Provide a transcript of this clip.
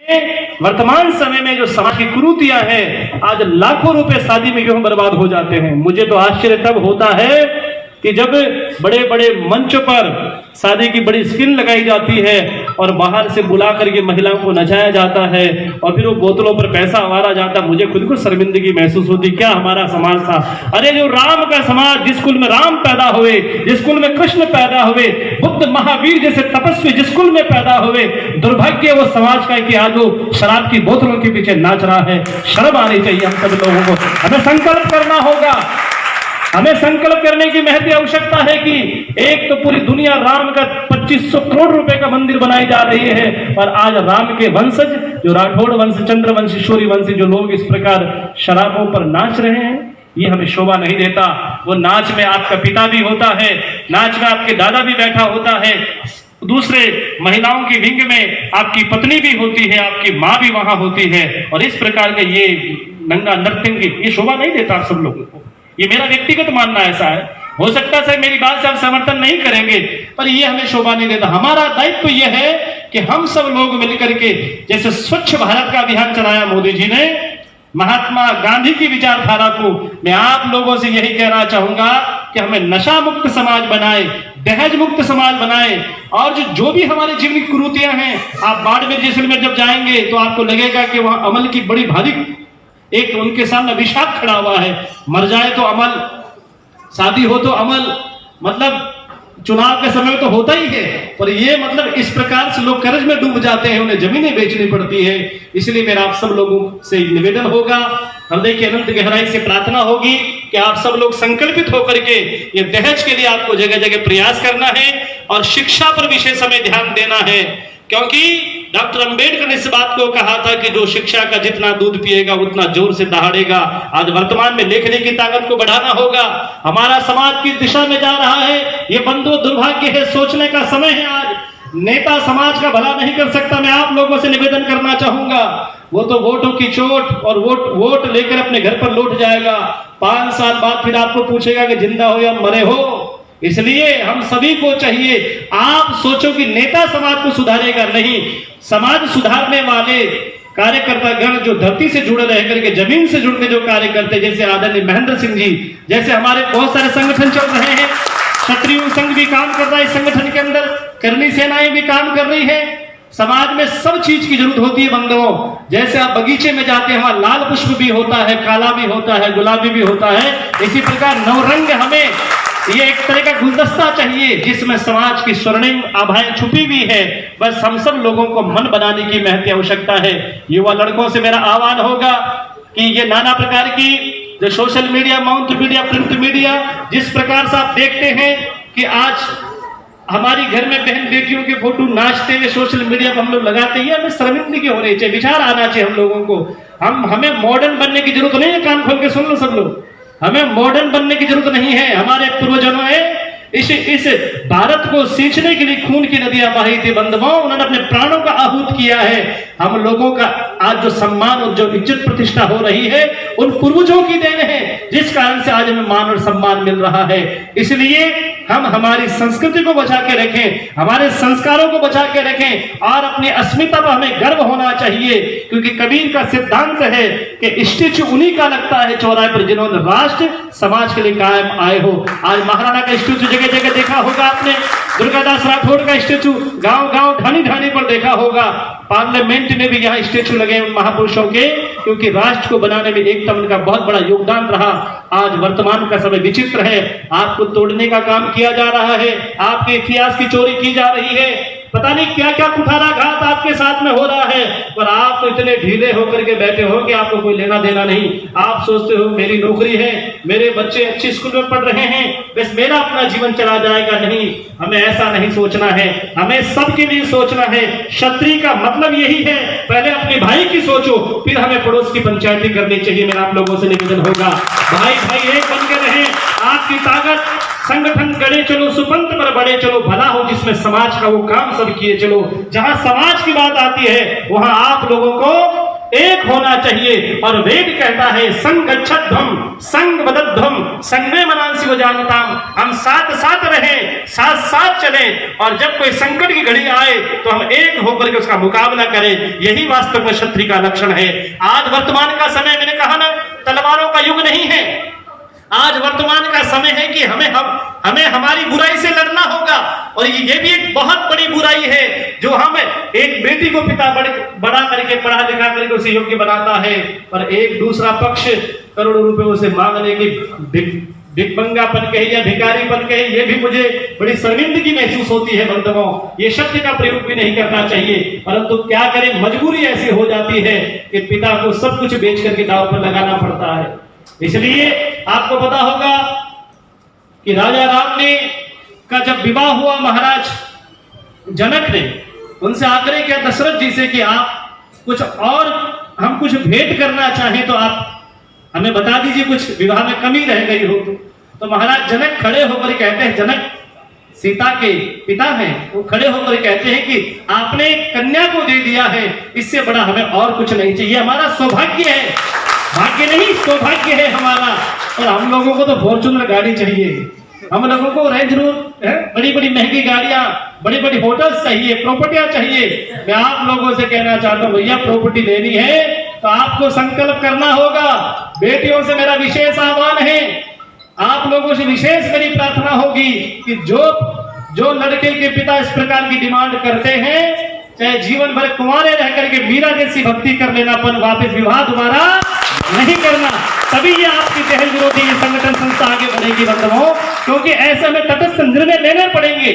वर्तमान समय में जो समाज की कुरीतियां हैं, आज लाखों रुपए शादी में क्यों बर्बाद हो जाते हैं। मुझे तो आश्चर्य तब होता है कि जब बड़े बड़े मंच पर शादी की बड़ी स्क्रीन लगाई जाती है और बाहर से बुला करके महिलाओं को नचाया जाता है और फिर वो बोतलों पर पैसा हमारा जाता। मुझे खुद को शर्मिंदगी महसूस होती, क्या हमारा समाज था। अरे जो राम का समाज, जिस कुल में राम पैदा हुए, जिस कुल में कृष्ण पैदा हुए, बुद्ध महावीर जैसे तपस्वी जिस कुल में पैदा हुए, दुर्भाग्य वो समाज का कि आज वो शराब की बोतलों के पीछे नाच रहा है। शर्म आनी चाहिए हम सब लोगों को। हमें संकल्प करना होगा, हमें संकल्प करने की महती आवश्यकता है कि एक तो पूरी दुनिया राम का 2500 करोड़ रुपए का मंदिर बनाई जा रही है और आज राम के वंशज जो राठौड़ वंश, चंद्रवंशी, शौर्यवंशी जो लोग इस प्रकार शराबों पर नाच रहे हैं, ये हमें शोभा नहीं देता। वो नाच में आपका पिता भी होता है, नाच में आपके दादा भी बैठा होता है, दूसरे महिलाओं की विंग में आपकी पत्नी भी होती है, आपकी माँ भी वहां होती है और इस प्रकार के ये नंगा नर्तंगी, ये शोभा नहीं देता आप सब लोगों को। ये मेरा व्यक्तिगत मानना ऐसा है। हो सकता है मेरी बात से आप समर्थन नहीं करेंगे, पर ये हमें शोभा नहीं देता। हमारा दायित्व यह है कि हम सब लोग मिलकर के, जैसे स्वच्छ भारत का अभियान चलाया मोदी जी ने, महात्मा गांधी की विचारधारा को मैं आप लोगों से यही कहना चाहूंगा कि हमें नशा मुक्त समाज बनाए, दहेज मुक्त समाज बनाए और जो भी हमारे जीवन की कुरीतियां हैं, आप बाड़मेर जैसलमेर जब जाएंगे तो आपको लगेगा कि वहां अमल की बड़ी भारी एक उनके सामने अभिशाप खड़ा हुआ है। मर जाए तो अमल, शादी हो तो अमल, मतलब चुनाव के समय तो होता ही है, पर ये मतलब इस प्रकार से लोग कर्ज में डूब जाते हैं, उन्हें जमीनें बेचनी पड़ती है। इसलिए मेरा आप सब लोगों से निवेदन होगा, हृदय की अनंत गहराई से प्रार्थना होगी कि आप सब लोग संकल्पित होकर के ये दहेज के लिए आपको जगह जगह प्रयास करना है और शिक्षा पर विशेष समय ध्यान देना है। क्योंकि डॉक्टर अंबेडकर ने इस बात को कहा था कि जो शिक्षा का जितना दूध पिएगा उतना जोर से दहाड़ेगा। आज वर्तमान में लेखने की ताकत को बढ़ाना होगा। हमारा समाज किस दिशा में जा रहा है, ये बंधुओं दुर्भाग्य है, सोचने का समय है। आज नेता समाज का भला नहीं कर सकता। मैं आप लोगों से निवेदन करना चाहूंगा, वो तो वोटों की चोट और वोट लेकर अपने घर पर लौट जाएगा। 5 साल बाद फिर आपको पूछेगा कि जिंदा हो या मरे हो। इसलिए हम सभी को चाहिए, आप सोचो कि नेता समाज को सुधारेगा नहीं, समाज सुधारने वाले कार्यकर्ता गण जो धरती से जुड़े रह करके, जमीन से जुड़ के जो कार्य करते, जैसे आदरणीय महेंद्र सिंह जी, जैसे हमारे बहुत सारे संगठन चल रहे हैं। क्षत्रिय संघ भी काम कर रहा है इस संगठन के अंदर, करनी सेनाएं भी काम कर रही है। समाज में सब चीज की जरूरत होती है बंधुओं। जैसे आप बगीचे में जाते हैं, वहां लाल पुष्प भी होता है, काला भी होता है, गुलाबी भी होता है। इसी प्रकार नवरंग हमें ये एक तरह का गुलदस्ता चाहिए जिसमें समाज की स्वर्णिम आभाएं छुपी हुई है। बस हम सब लोगों को मन बनाने की महती आवश्यकता है। युवा लड़कों से मेरा आह्वान होगा कि ये नाना प्रकार की जो social media, mount media, print media, जिस प्रकार से आप देखते हैं कि आज हमारी घर में बहन बेटियों के फोटो नाचते हुए सोशल मीडिया पर हम लोग लगाते हैं, हमें शर्मिंदगी हो रही चाहिए। विचार आना चाहिए हम लोगों को। हमें मॉडर्न बनने की जरूरत नहीं है। कान खोल के सुन लो सब लोग, हमें मॉडर्न बनने की जरूरत नहीं है। हमारे पूर्वजों ने इस भारत को सींचने के लिए खून की नदियां बही थी बंधुओं, उन्होंने अपने प्राणों का आहूत किया है। हम लोगों का आज जो सम्मान और जो इज्जत प्रतिष्ठा हो रही है, उन पूर्वजों की देन है, जिस कारण से आज हमें मान और सम्मान मिल रहा है। इसलिए हम हमारी संस्कृति को बचा के रखें, हमारे संस्कारों को बचा के रखें और अपनी अस्मिता पर हमें गर्व होना चाहिए। क्योंकि कबीर का सिद्धांत है कि स्टेचू उन्हीं का लगता है चौराहे पर जिन्होंने राष्ट्र समाज के लिए कायम आए हो। आज महाराणा का स्टेचू जगह जगह देखा होगा आपने, दुर्गादास राठौड़ का स्टेचू गांव गांव ढानी ढानी पर देखा होगा। पार्लियामेंट में भी यहाँ स्टेचू लगे उन महापुरुषों के, क्योंकि राष्ट्र को बनाने में एकता उनका बहुत बड़ा योगदान रहा। आज वर्तमान का समय विचित्र है, आपको तोड़ने का काम किया जा रहा है, आपके इतिहास की चोरी की जा रही है, पता नहीं क्या क्या कुठाराघात आपके साथ में हो रहा है, पर आप तो इतने ढीले होकर के बैठे हो कि आपको कोई लेना देना नहीं। आप सोचते हो मेरी नौकरी है, मेरे बच्चे अच्छे स्कूल में पढ़ रहे हैं, बस मेरा अपना जीवन चला जाएगा। नहीं, हमें ऐसा नहीं सोचना है, हमें सबके लिए सोचना है। क्षत्रिय का मतलब यही है, पहले अपने भाई की सोचो, फिर हमें पड़ोस की पंचायती करनी चाहिए। मेरा आप लोगों से निवेदन होगा, भाई भाई एक बन के रहे, आपकी ताकत संगठन गड़े चलो, सुपंथ पर बड़े चलो, भला हो जिसमें समाज का वो काम सब किए चलो। जहां समाज की बात आती है वहां आप लोगों को एक होना चाहिए। और वेद कहता है संगच्छध्वम संग बदध्वम संगे मनांसी को जानताम, हम साथ साथ रहें, साथ साथ चलें, और जब कोई संकट की घड़ी आए तो हम एक होकर के उसका मुकाबला करें। यही वास्तव में क्षत्रिय का लक्षण है। आज वर्तमान का समय, मैंने कहा ना, तलवारों का युग नहीं है। आज वर्तमान का समय है कि हमें हमारी बुराई से लड़ना होगा। और ये भी एक बहुत बड़ी बुराई है जो हम एक बेटी को पिता बड़ा करके पढ़ा लिखा करके उसे योग्य बनाता है, और एक दूसरा पक्ष करोड़ों रुपए उसे मांगने की भिकमंगापन कहे या भिखारीपन कहे, ये भी मुझे बड़ी शर्मिंदगी महसूस होती है। बंधुओं, ये शब्द का प्रयोग भी नहीं करना चाहिए, परंतु क्या करें, मजबूरी ऐसी हो जाती है कि पिता को सब कुछ बेच करके दांव पर लगाना पड़ता है। इसलिए आपको पता होगा कि राजा राम ने का जब विवाह हुआ महाराज जनक ने उनसे आग्रह किया दशरथ जी से कि आप कुछ और, हम कुछ भेंट करना चाहें तो आप हमें बता दीजिए, कुछ विवाह में कमी रह गई हो तो महाराज जनक खड़े होकर कहते हैं, जनक सीता के पिता हैं, वो खड़े होकर कहते हैं कि आपने कन्या को दे दिया है, इससे बड़ा हमें और कुछ नहीं चाहिए, हमारा सौभाग्य है, भाग्य नहीं सौभाग्य है हमारा। और हम लोगों को तो फॉर्च्यूनर गाड़ी चाहिए, हम लोगों को रेंज रोवर, बड़ी बड़ी महंगी गाड़ियां, बड़ी बड़ी होटल्स चाहिए, प्रॉपर्टियां चाहिए। मैं आप लोगों से कहना चाहता हूं, भैया प्रॉपर्टी लेनी है तो आपको संकल्प करना होगा। बेटियों से मेरा विशेष आह्वान है, आप लोगों से विशेष मेरी प्रार्थना होगी कि जो लड़के के पिता इस प्रकार की डिमांड करते हैं, चाहे जीवन भर कुंवारे रह करके मीरा जैसी भक्ति कर लेना, पर वापस विवाह दोबारा नहीं करना, तभी ये आपकी दहेज विरोधी संगठन संस्था आगे बढ़ेगी बंधुओं, क्योंकि ऐसे में तटस्थ निर्णय लेने पड़ेंगे।